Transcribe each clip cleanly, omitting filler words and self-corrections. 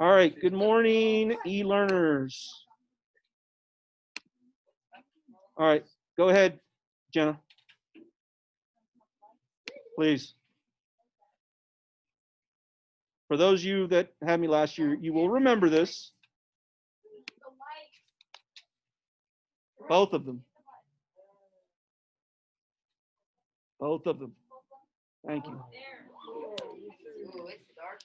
All right, good morning, e-learners. All right, go ahead, Jenna. Please. For those of you that had me last year, you will remember this. Both of them. Both of them. Thank you. Ooh, it's dark.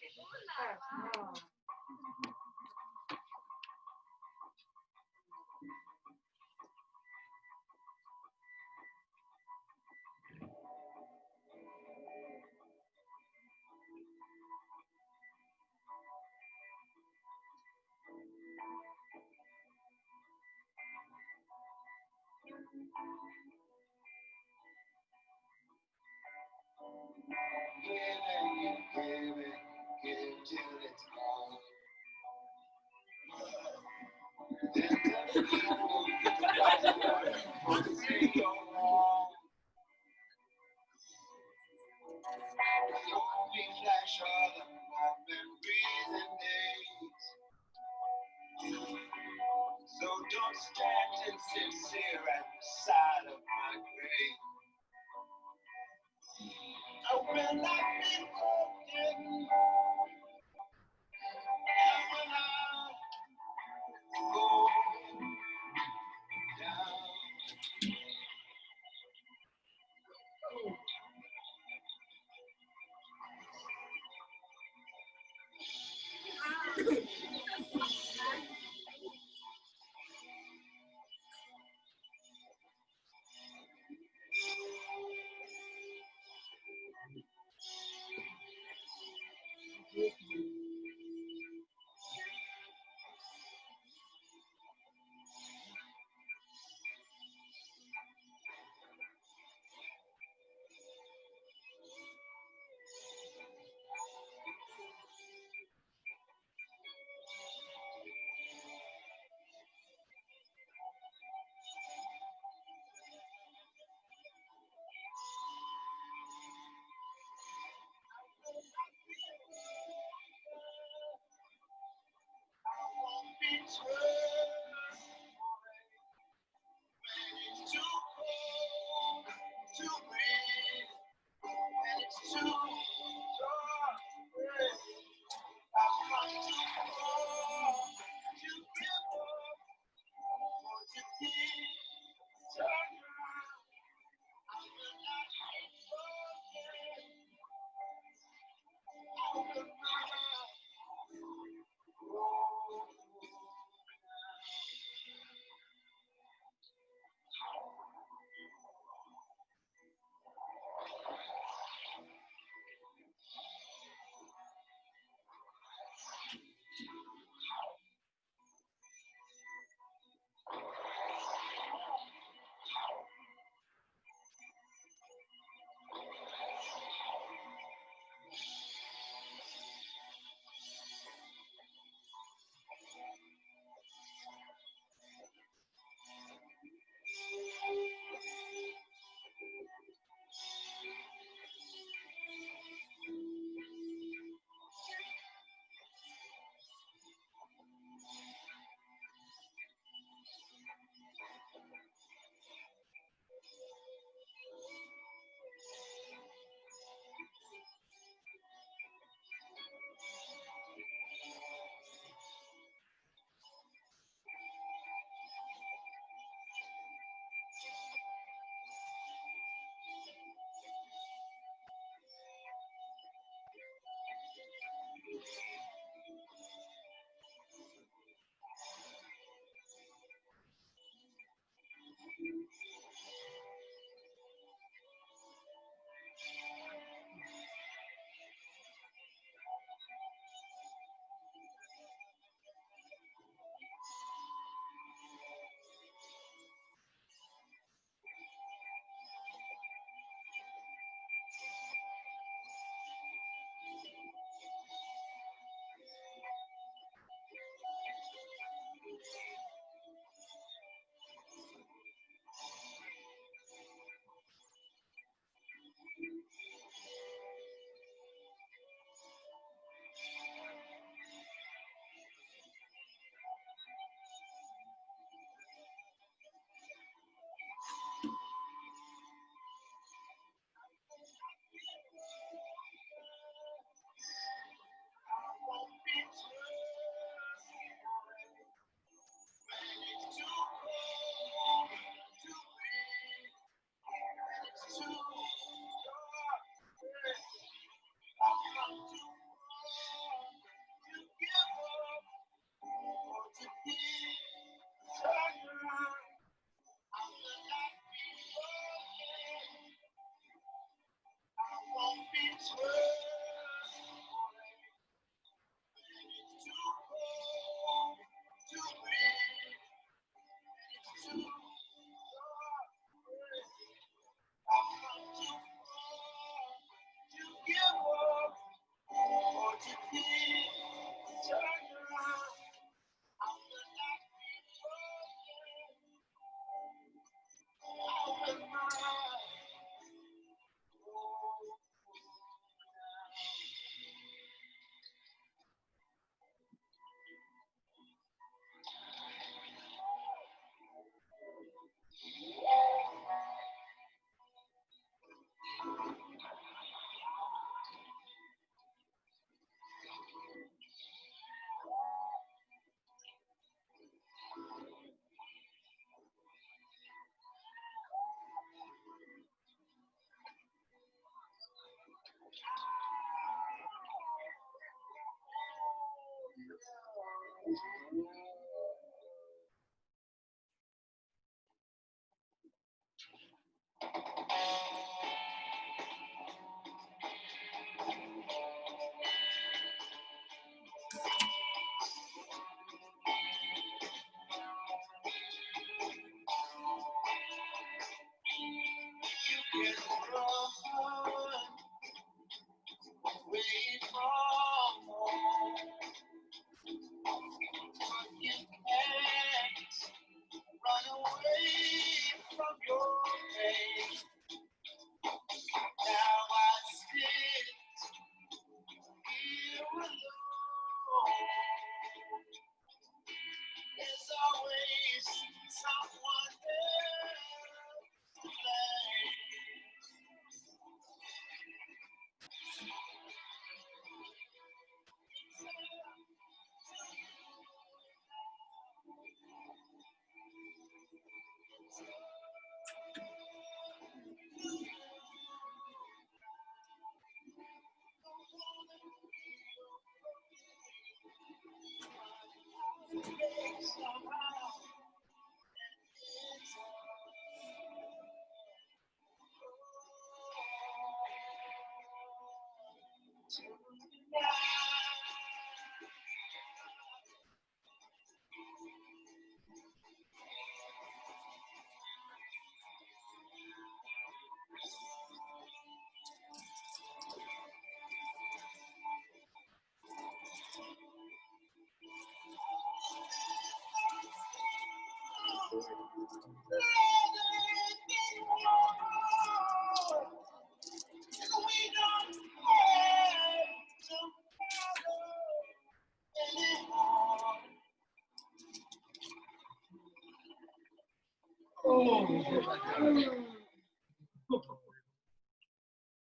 So don't stand insincere at the side of my grave. I will not be broken. And when I go down, I won't be turned away when it's too cold to breathe, and it's too dark to breathe. I've come too far to give up or to be turned around. I will not be broken. I will not go. You can run away from home. You can't run away from your pain. Now I sit here alone. There's always someone else to blame.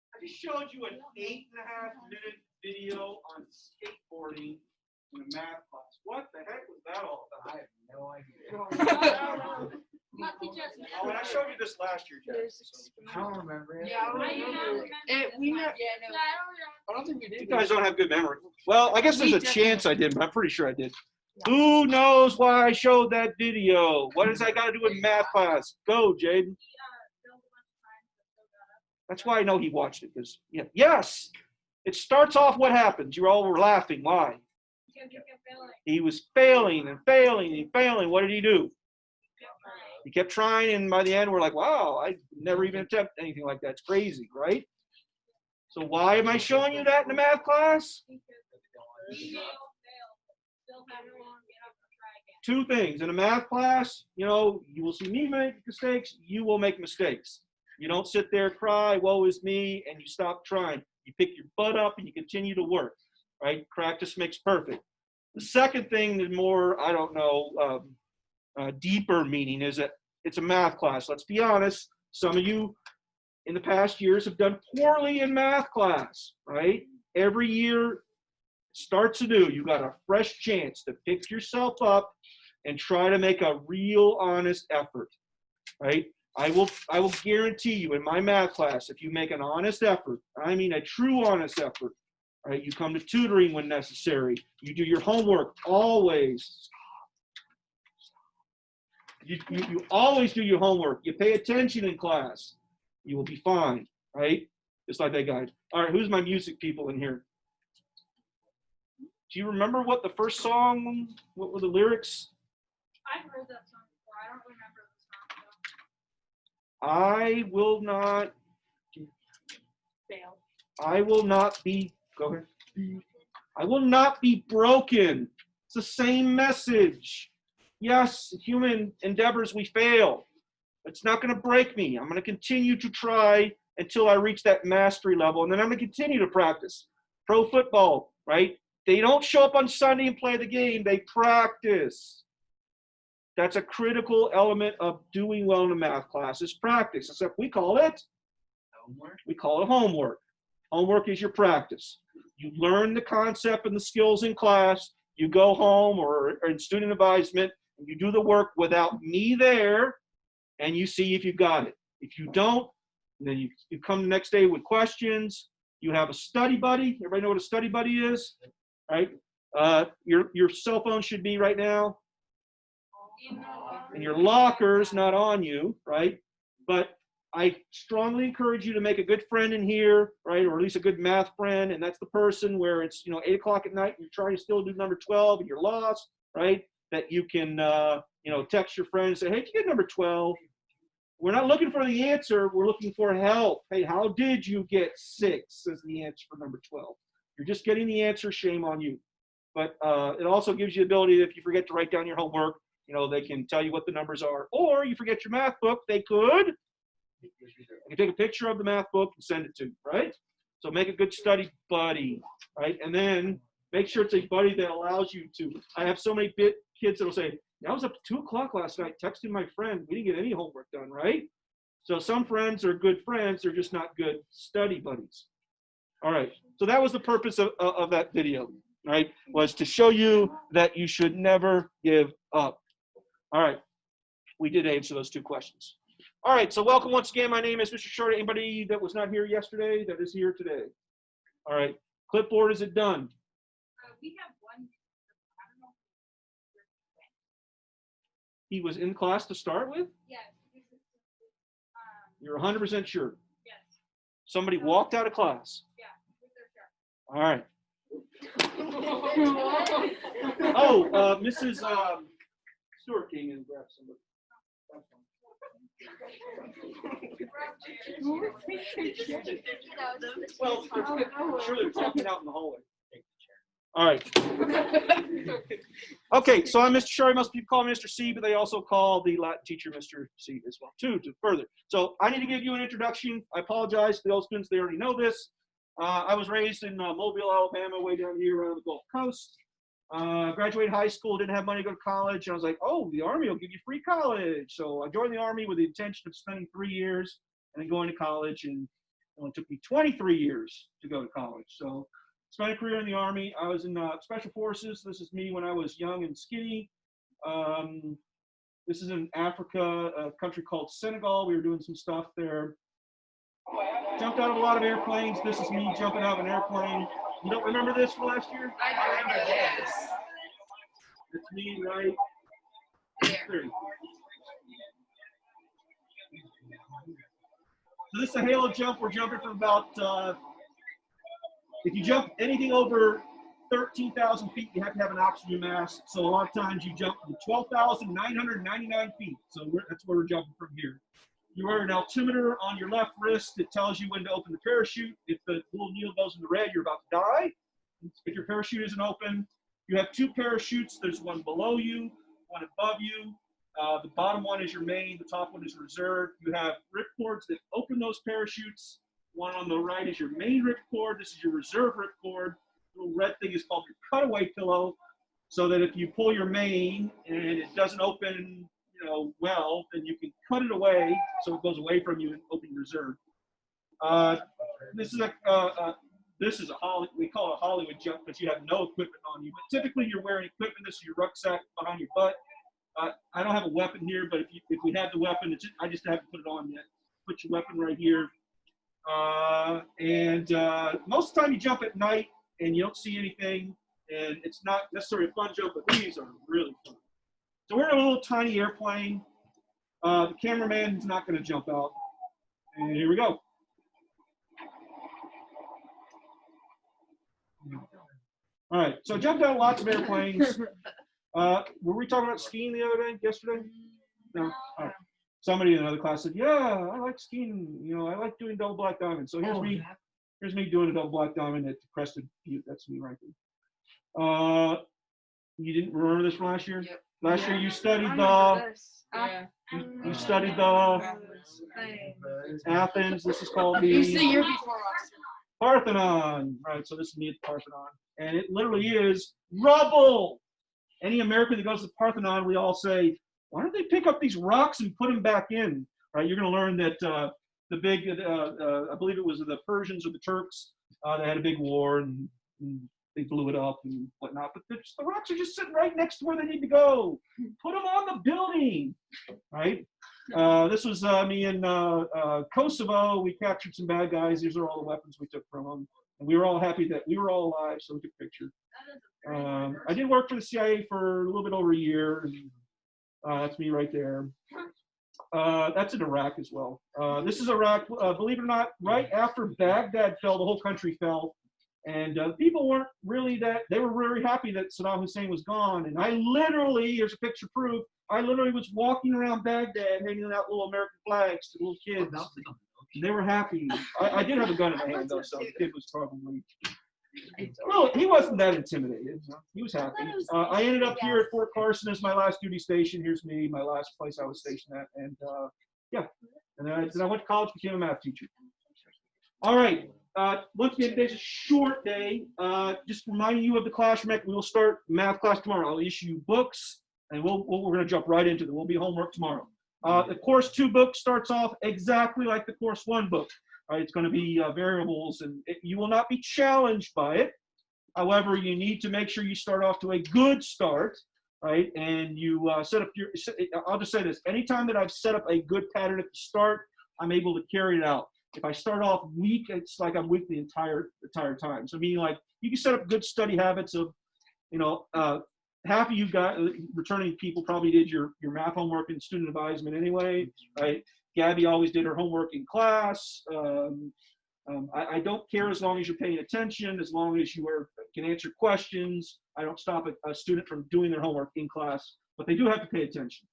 I just showed you an 8.5-minute video on skateboarding in a math class. What the heck was that all about? I have no idea. Oh, and I showed you this last year, Jeff. I don't remember it. Yeah, I remember. I don't think we did. You guys don't have good memory. Well, I guess there's a chance I did, but I'm pretty sure I did. Who knows why I showed that video? What does that got to do with math class? Go, Jaden. That's why I know he watched it. Because yes, it starts off. What happens? You all were laughing. Why? He was failing and failing and failing. What did he do? He kept trying, and by the end, we're like, wow, I never even attempted anything like that. It's crazy, right? So why am I showing you that in the math class? Two things. In a math class, you will see me make mistakes. You will make mistakes. You don't sit there, cry, woe is me, and you stop trying. You pick your butt up and you continue to work, right? Practice makes perfect. The second thing, the more, I don't know, deeper meaning is that it's a math class. Let's be honest. Some of you in the past years have done poorly in math class, right? Every year starts anew. You got a fresh chance to pick yourself up and try to make a real honest effort, right? I will guarantee you in my math class, if you make an honest effort, I mean a true honest effort, right? You come to tutoring when necessary. You do your homework always. You always do your homework. You pay attention in class. You will be fine, right? Just like that guy. All right, who's my music people in here? Do you remember what the first song, what were the lyrics? I've heard that song before. I don't remember the song though. I will not Fail. I will not be, go ahead. I will not be broken. It's the same message. Yes, human endeavors, we fail. It's not going to break me. I'm going to continue to try until I reach that mastery level, and then I'm going to continue to practice. Pro football, right? They don't show up on Sunday and play the game. They practice. That's a critical element of doing well in a math class is practice. Except we call it Homework? We call it homework. Homework is your practice. You learn the concept and the skills in class. You go home or in student advisement, and you do the work without me there, and you see if you got it. If you don't, then you come the next day with questions. You have a study buddy. Everybody know what a study buddy is? Right? Your cell phone should be right now in your lockers, not on you, right? But I strongly encourage you to make a good friend in here, right? Or at least a good math friend. And that's the person where it's, 8 o'clock at night, and you're trying to still do number 12 and you're lost, right? That you can, text your friend and say, hey, did you get number 12? We're not looking for the answer. We're looking for help. Hey, how did you get 6 as the answer for number 12? You're just getting the answer. Shame on you. But it also gives you the ability, if you forget to write down your homework, they can tell you what the numbers are. Or you forget your math book, they could take a picture of the math book and send it to you, right? So make a good study buddy, right? And then make sure it's a buddy that allows you to. I have so many kids that will say, I was up to 2 o'clock last night texting my friend. We didn't get any homework done, right? So some friends are good friends. They're just not good study buddies. All right. So that was the purpose of that video, right? Was to show you that you should never give up. All right. We did answer those 2 questions. All right, so welcome once again. My name is Mr. Short. Anybody that was not here yesterday that is here today? All right, clipboard, is it done? We have one. I don't know. He was in class to start with? Yes. You're 100% sure? Yes. Somebody walked out of class? Yeah, with their shirt. All right. Mrs. Stewart came in and grabbed somebody. Well, surely they're talking out in the hallway. All right. Okay, so I'm Mr. Sherry. Most people call me Mr. C, but they also call the Latin teacher Mr. C as well, too, to further. So I need to give you an introduction. I apologize to those students. They already know this. I was raised in Mobile, Alabama, way down here around the Gulf Coast. Graduated high school, didn't have money to go to college. And I was like, oh, the Army will give you free college. So I joined the Army with the intention of spending 3 years and then going to college. And it only took me 23 years to go to college. So spent a career in the Army. I was in Special Forces. This is me when I was young and skinny. This is in Africa, a country called Senegal. We were doing some stuff there. Jumped out of a lot of airplanes. This is me jumping out of an airplane. You don't remember this from last year? I remember this. It's me right there. So this is a halo jump. We're jumping from about, if you jump anything over 13,000 feet, you have to have an oxygen mask. So a lot of times you jump to 12,999 feet. So that's where we're jumping from here. You wear an altimeter on your left wrist that tells you when to open the parachute. If the little needle goes in the red, you're about to die. If your parachute isn't open, you have 2 parachutes. There's one below you, one above you. The bottom one is your main, the top one is reserve. You have ripcords that open those parachutes. One on the right is your main ripcord. This is your reserve ripcord. The little red thing is called your cutaway pillow, so that if you pull your main and it doesn't open well, then you can cut it away so it goes away from you and open reserve. This is a we call it a Hollywood jump because you have no equipment on you. But typically you're wearing equipment. This is your rucksack behind your butt. I don't have a weapon here, but if we had the weapon, I just haven't put it on yet. Put your weapon right here. Most of the time you jump at night and you don't see anything, and it's not necessarily a fun jump, but these are really fun. So we're in a little tiny airplane. The cameraman is not going to jump out. And here we go. All right, so I jumped out of lots of airplanes. Were we talking about skiing the other day, yesterday? No? All right. Somebody in another class said, yeah, I like skiing. I like doing double black diamond. So here's me doing a double black diamond at the Crested Butte. That's me right there. You didn't remember this from last year? Yep. Last year you studied Athens. This is called the year before us. Parthenon. Right, so this is me at the Parthenon. And it literally is rubble. Any American that goes to the Parthenon, we all say, why don't they pick up these rocks and put them back in? Right, you're going to learn that I believe it was the Persians or the Turks, they had a big war and they blew it up and whatnot, but the rocks are just sitting right next to where they need to go. Put them on the building, right? This was me in Kosovo. We captured some bad guys. These are all the weapons we took from them. And we were all happy that we were all alive, so we took a picture. I did work for the CIA for a little bit over a year. And, that's me right there. That's in Iraq as well. This is Iraq, believe it or not, right after Baghdad fell, the whole country fell. And people weren't really they were very happy that Saddam Hussein was gone. And I literally, here's a picture proof, I literally was walking around Baghdad handing out little American flags to little kids. And they were happy. I did have a gun in my hand though, so the kid was probably, well, he wasn't that intimidated. He was happy. I ended up here at Fort Carson as my last duty station. Here's me, my last place I was stationed at. And yeah, and then I went to college, became a math teacher. All right. Once again, today's a short day. Just reminding you of the classroom. We will start math class tomorrow. I'll issue you books, and we're going to jump right into it. We'll be homework tomorrow. The course 2 book starts off exactly like the course 1 book. It's going to be variables, and you will not be challenged by it. However, you need to make sure you start off to a good start, right? And you set up your. I'll just say this: anytime that I've set up a good pattern at the start, I'm able to carry it out. If I start off weak, it's like I'm weak the entire time. So meaning like you can set up good study habits of, half of you got returning people probably did your math homework in student advisement anyway, right? Gabby always did her homework in class. I don't care as long as you're paying attention, as long as you can answer questions. I don't stop a student from doing their homework in class, but they do have to pay attention.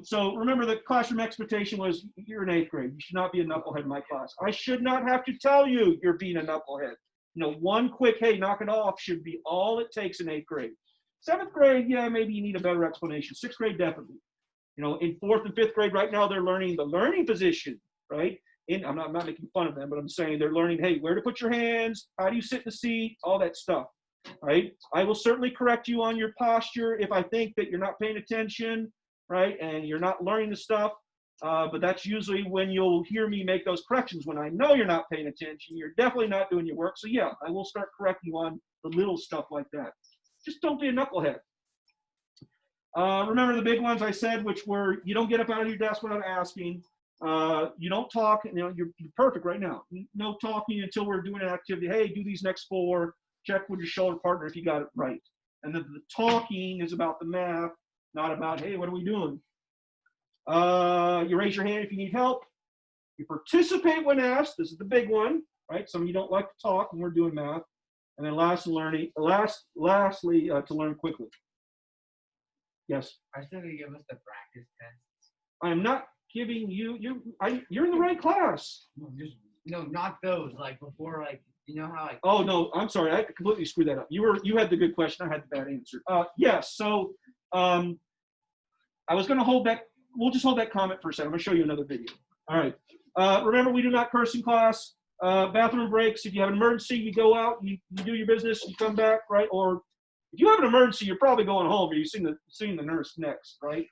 So remember, the classroom expectation was you're in 8th grade. You should not be a knucklehead in my class. I should not have to tell you you're being a knucklehead. One quick, hey, knock it off should be all it takes in 8th grade. 7th grade, yeah, maybe you need a better explanation. 6th grade, definitely. In 4th and 5th grade right now, they're learning the learning position, right? I'm not making fun of them, but I'm saying they're learning, hey, where to put your hands, how do you sit in the seat, all that stuff, right? I will certainly correct you on your posture if I think that you're not paying attention, right? And you're not learning the stuff, but that's usually when you'll hear me make those corrections. When I know you're not paying attention, you're definitely not doing your work. So yeah, I will start correcting you on the little stuff like that. Just don't be a knucklehead. Remember the big ones I said, which were you don't get up out of your desk without asking. You don't talk. You're perfect right now. No talking until we're doing an activity. Hey, do these next 4. Check with your shoulder partner if you got it right. And then the talking is about the math, not about, hey, what are we doing? You raise your hand if you need help. You participate when asked. This is the big one, right? Some of you don't like to talk when we're doing math. And then lastly, to learn quickly. Yes? Are you going to give us the practice tests? I am not giving you, you're in the right class. No, not those. Like before, like, how like. Oh, no, I'm sorry. I completely screwed that up. You had the good question. I had the bad answer. Yes, so I was going to hold that. We'll just hold that comment for a second. I'm going to show you another video. All right. Remember, we do not curse in class. Bathroom breaks. If you have an emergency, you go out, you do your business, you come back, right? Or if you have an emergency, you're probably going home, or you're seeing the nurse next, right?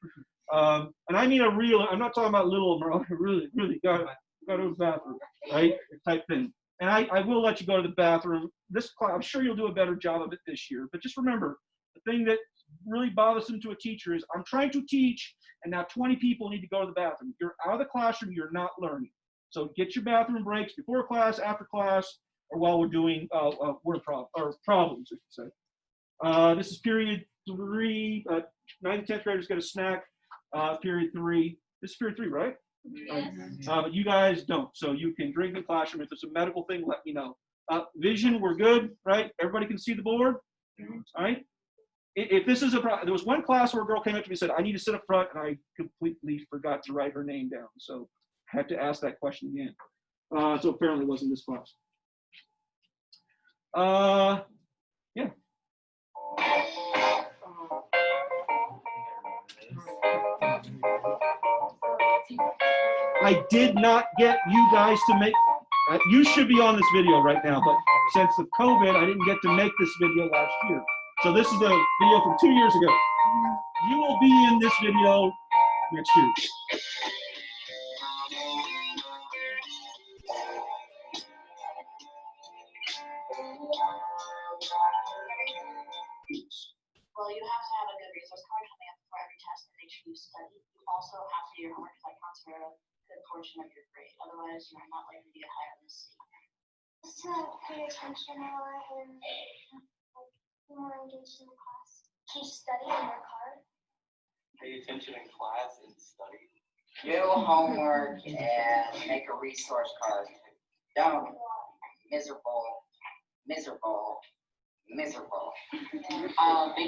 And I mean I'm not talking about little, really got to the bathroom, right? Type thing. And I will let you go to the bathroom. This class, I'm sure you'll do a better job of it this year. But just remember, the thing that really bothers them to a teacher is I'm trying to teach, and now 20 people need to go to the bathroom. You're out of the classroom, you're not learning. So get your bathroom breaks before class, after class, or while we're doing word problems, if you say. This is period 3. 9th and 10th graders get a snack. Period 3. This is period 3, right? Yes. But you guys don't. So you can drink in the classroom. If it's a medical thing, let me know. Vision, we're good, right? Everybody can see the board, all right? If this is a problem, there was one class where a girl came up to me and said, I need to sit up front, and I completely forgot to write her name down. So I had to ask that question again. So apparently it wasn't this class. Yeah. I did not get you guys to make, you should be on this video right now, but since the COVID, I didn't get to make this video last year. So this is a video from 2 years ago. You will be in this video next year. Well, you have to have a good resource card coming up for every test and make sure you study. You also have to do your homework because that counts for a good portion of your grade. Otherwise, you're not likely to get higher than C. Just to pay attention more and more engaged in the class? Keep studying and work hard. Pay attention in class and study. Do homework and make a resource card. Don't. Miserable. Make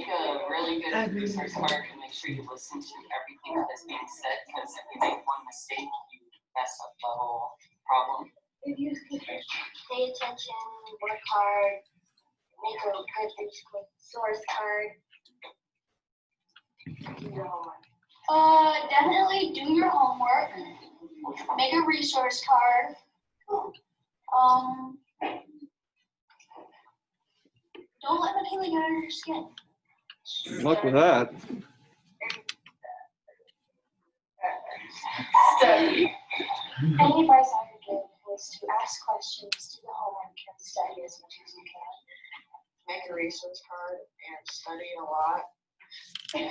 a really good resource card and make sure you listen to everything that is being said, because if you make one mistake, you mess up the whole problem. Pay attention, work hard, make a good resource card. Do your homework. Definitely do your homework. Make a resource card. Don't let the feeling get under your skin. Good luck with that. Study. Any advice I could give was to ask questions, do the homework, and study as much as you can. Make a resource card and study a lot. And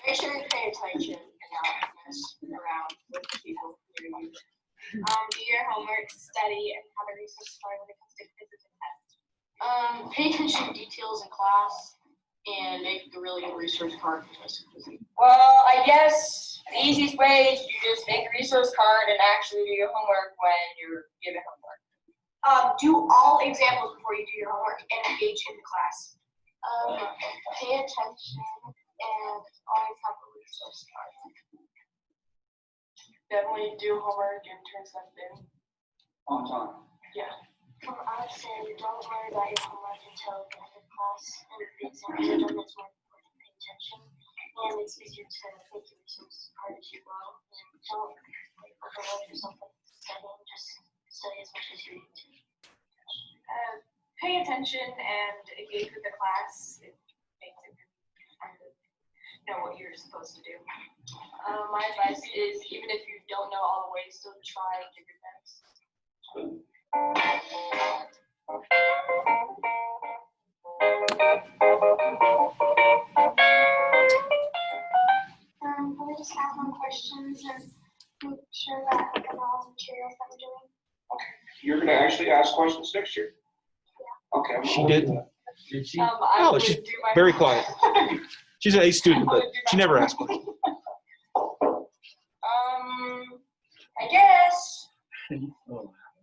make sure you pay attention and not mess around with the people near you. Do your homework, study, and have a resource card when it comes to quizzes and tests. Pay attention to details in class and make a really good resource card for us. Well, I guess the easiest way is you just make a resource card and actually do your homework when you're given homework. Do all examples before you do your homework and engage in the class. Pay attention and always have a resource card. Definitely do homework and turn stuff in. On time. I would say don't worry about your homework until the end of class and the exams are done. That's more important to pay attention. And it's easier to make your resource card as you go. And don't overload yourself with studying. Just study as much as you need to. Pay attention and engage with the class. It makes it kind of know what you're supposed to do. My advice is, even if you don't know all the ways, still try and give your best. Probably just ask more questions and make sure that we have all the materials that we're doing. You're gonna actually ask questions next year? Okay. I'm She cool did. with that. Did she? I Oh, would she's do my very quiet. She's an A student, but she never asks questions. I guess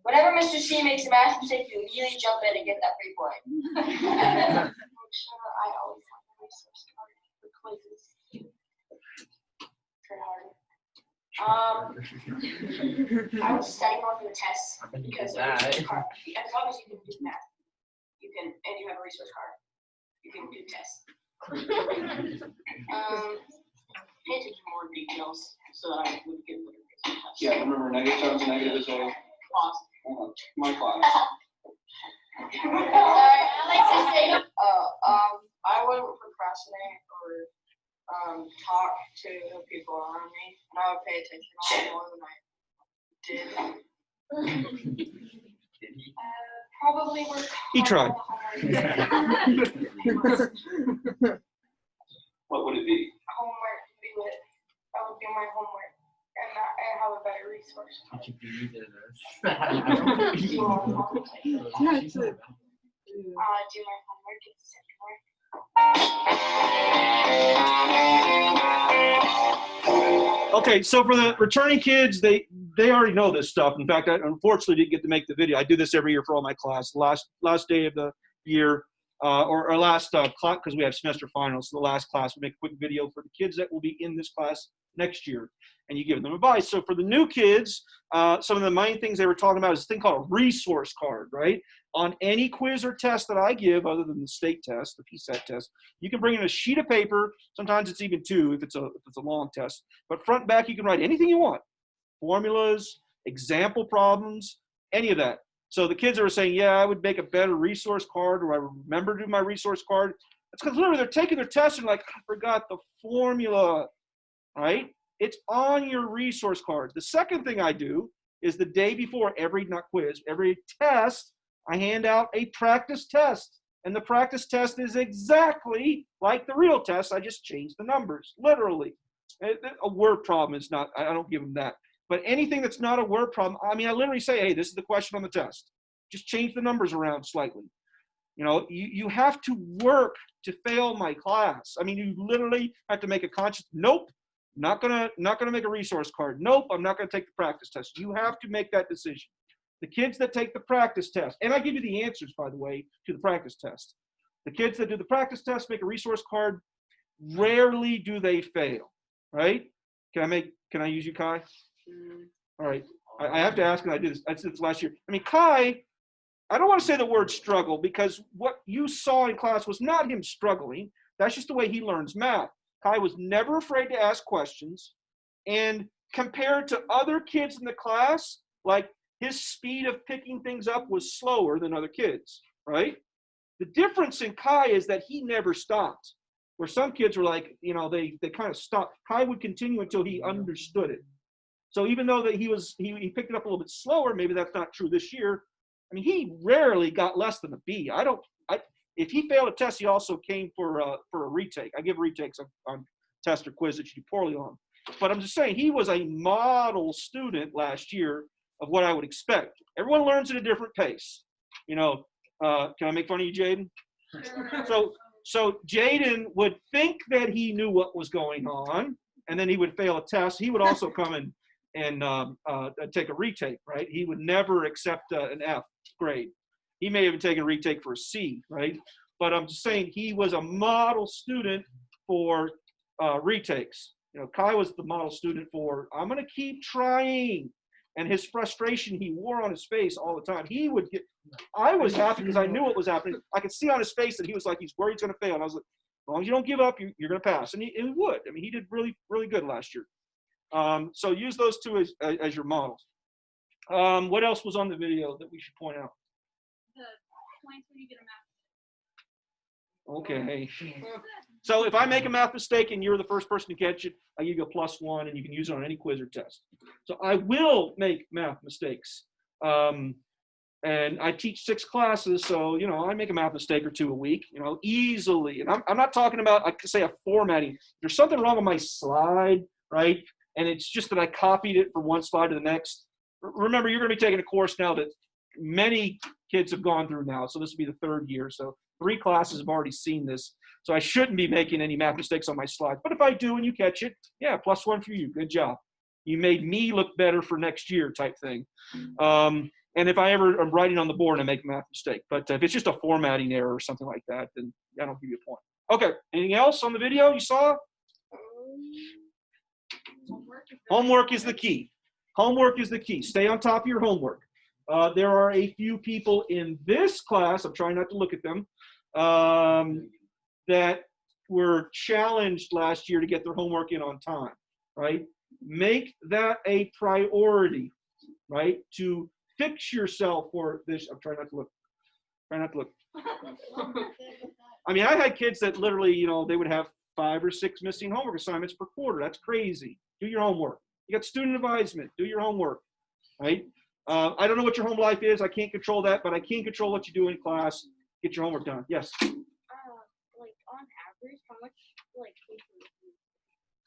whenever Mr. C makes a math mistake, you immediately jump in and get that 3 point. Make sure I always have a resource card for quizzes. Try harder. I would study more for the tests I bet you because did of the that. resource card. As long as you can do math, you can, and you have a resource card, you can do tests. Pay attention to more details so that I would get better results. Yeah, remember, negative times negative is a, my class. I like to say, I wouldn't procrastinate or talk to the people around me, and I would pay attention a lot more than I did. probably work He tried. hard on the homework. What would it be? Homework, I would do my homework and have a better resource. Did you do this? Do my homework and study more. Okay, so for the returning kids, they already know this stuff. In fact, I unfortunately didn't get to make the video. I do this every year for all my class. Last day of the year, or last class, because we have semester finals. So the last class, we make a quick video for the kids that will be in this class next year, and you give them advice. So for the new kids, some of the main things they were talking about is a thing called a resource card, right? On any quiz or test that I give, other than the state test, the PSAT test, you can bring in a sheet of paper. Sometimes it's even 2 if it's a long test. But front and back, you can write anything you want. Formulas, example problems, any of that. So the kids are saying, yeah, I would make a better resource card, or I remember to do my resource card. That's because literally they're taking their test and like, I forgot the formula, right? It's on your resource card. The second thing I do is the day before every, not quiz, every test, I hand out a practice test. And the practice test is exactly like the real test. I just changed the numbers, literally. A word problem is not, I don't give them that. But anything that's not a word problem, I mean, I literally say, hey, this is the question on the test. Just change the numbers around slightly. You know, you have to work to fail my class. I mean, you literally have to make a conscious, nope, not gonna make a resource card. Nope, I'm not gonna take the practice test. You have to make that decision. The kids that take the practice test, and I give you the answers, by the way, to the practice test. The kids that do the practice test, make a resource card, rarely do they fail, right? Can I use you, Kai? All right, I have to ask, and I did this last year. I mean, Kai, I don't want to say the word struggle, because what you saw in class was not him struggling. That's just the way he learns math. Kai was never afraid to ask questions, and compared to other kids in the class, like his speed of picking things up was slower than other kids, right? The difference in Kai is that he never stopped. Where some kids were like, you know, they kind of stopped. Kai would continue until he understood it. So even though that he picked it up a little bit slower, maybe that's not true this year. I mean, he rarely got less than a B. If he failed a test, he also came for a retake. I give retakes on test or quiz that you do poorly on. But I'm just saying, he was a model student last year of what I would expect. Everyone learns at a different pace. You know, can I make fun of you, Jaden? So Jaden would think that he knew what was going on, and then he would fail a test. He would also come and take a retake, right? He would never accept an F grade. He may have taken a retake for a C, right? But I'm just saying, he was a model student for retakes. You know, Kai was the model student for, I'm going to keep trying. And his frustration, he wore on his face all the time. I was happy because I knew what was happening. I could see on his face that he was like, he's worried he's going to fail. And I was like, as long as you don't give up, you're going to pass. And he would. I mean, he did really, really good last year. So use those two as your models. What else was on the video that we should point out? The points when you get a math. Okay. So if I make a math mistake and you're the first person to catch it, I give you a +1, and you can use it on any quiz or test. So I will make math mistakes. And I teach 6 classes, so, you know, I make a math mistake or 2 a week, you know, easily. And I'm not talking about, I could say, a formatting. There's something wrong with my slide, right? And it's just that I copied it from one slide to the next. Remember, you're going to be taking a course now that many kids have gone through now. So this will be the 3rd year. So 3 classes have already seen this. So I shouldn't be making any math mistakes on my slides. But if I do and you catch it, yeah, +1 for you. Good job. You made me look better for next year type thing. And if I ever am writing on the board and I make a math mistake. But if it's just a formatting error or something like that, then I don't give you a point. Okay, anything else on the video you saw? Homework is the key. Homework is the key. Stay on top of your homework. There are a few people in this class, I'm trying not to look at them, that were challenged last year to get their homework in on time, right? Make that a priority, right? To fix yourself for this. I'm trying not to look. Try not to look. I mean, I had kids that literally, you know, they would have 5 or 6 missing homework assignments per quarter. That's crazy. Do your homework. You got student advisement. Do your homework, right? I don't know what your home life is. I can't control that, but I can control what you do in class. Get your homework done. Yes? Like, on average, how much, like, paper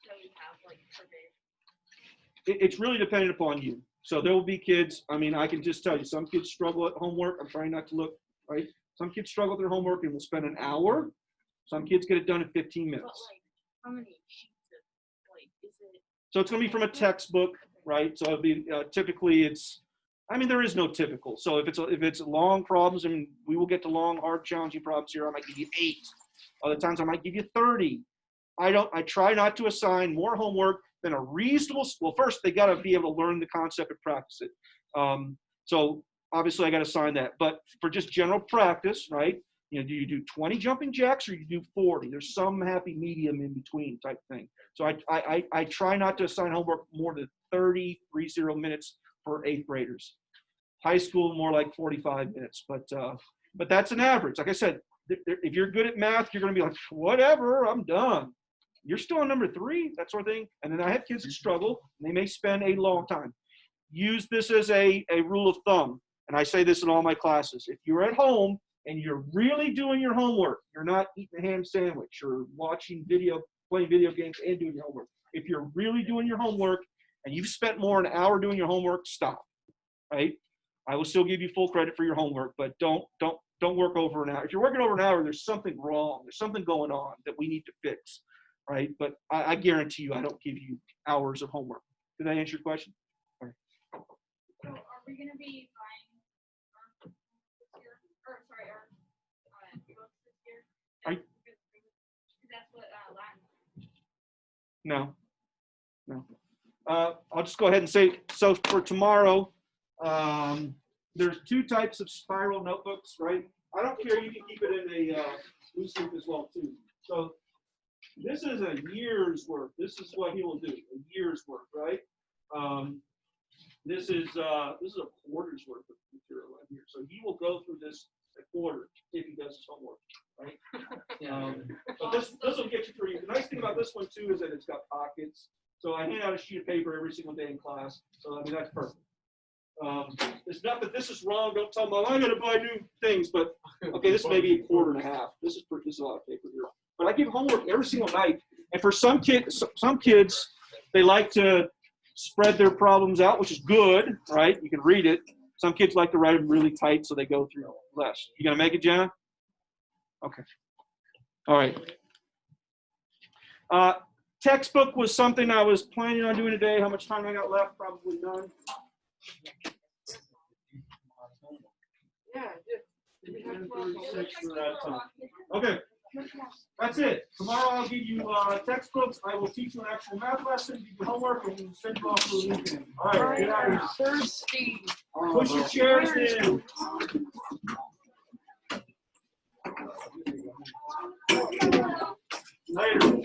do you have, like, per day? It's really dependent upon you. So there will be kids, I mean, I can just tell you, some kids struggle at homework. I'm trying not to look, right? Some kids struggle with their homework and will spend an hour. Some kids get it done in 15 minutes. But, like, how many sheets of, like, is it? So it's going to be from a textbook, right? So it'll be typically I mean, there is no typical. So if it's long problems, and we will get to long, hard, challenging problems here, I might give you 8. Other times I might give you 30. I try not to assign more homework than a reasonable, well, first they got to be able to learn the concept and practice it. So obviously I got to assign that, but for just general practice, right? You know, do you do 20 jumping jacks or you do 40? There's some happy medium in between type thing. So I try not to assign homework more than 30 minutes for 8th graders. High school, more like 45 minutes, but that's an average. Like I said, if you're good at math, you're going to be like, whatever, I'm done. You're still on number 3, that sort of thing. And then I have kids that struggle, and they may spend a long time. Use this as a rule of thumb, and I say this in all my classes. If you're at home and you're really doing your homework, you're not eating a ham sandwich or watching video, playing video games and doing your homework. If you're really doing your homework and you've spent more than an hour doing your homework, stop, right? I will still give you full credit for your homework, but don't Don't work over an hour. If you're working over an hour, there's something wrong. There's something going on that we need to fix, right? But I guarantee you, I don't give you hours of homework. Did I answer your question? So are we gonna be buying our books this year? Or sorry, our books this year? Are you- Because that's what Latin. No. I'll just go ahead and say, so for tomorrow, there's 2 types of spiral notebooks, right? I don't care, you can keep it in a loose leaf as well too. So this is a year's worth. This is what he will do, a year's worth, right? This is a quarter's worth of material right here. So he will go through this a quarter if he does his homework, right? But this will get you through. The nice thing about this one too is that it's got pockets. So I hand out a sheet of paper every single day in class. So I mean that's perfect. It's not that this is wrong. Don't tell them I got to buy new things. But okay, this may be a quarter and a half. This is a lot of paper here. But I give homework every single night. And for some kids, they like to spread their problems out, which is good, right? You can read it. Some kids like to write them really tight, so they go through less. You gonna make it, Jenna? Okay. All right. Textbook was something I was planning on doing today. How much time I got left? Probably none. Yeah, We're out of time. Okay. That's it. Tomorrow I'll give you textbooks. I will teach you an actual math lesson, give you homework, and send you off for the weekend. All right, get out of here. thirsty. Push your chairs in. Later.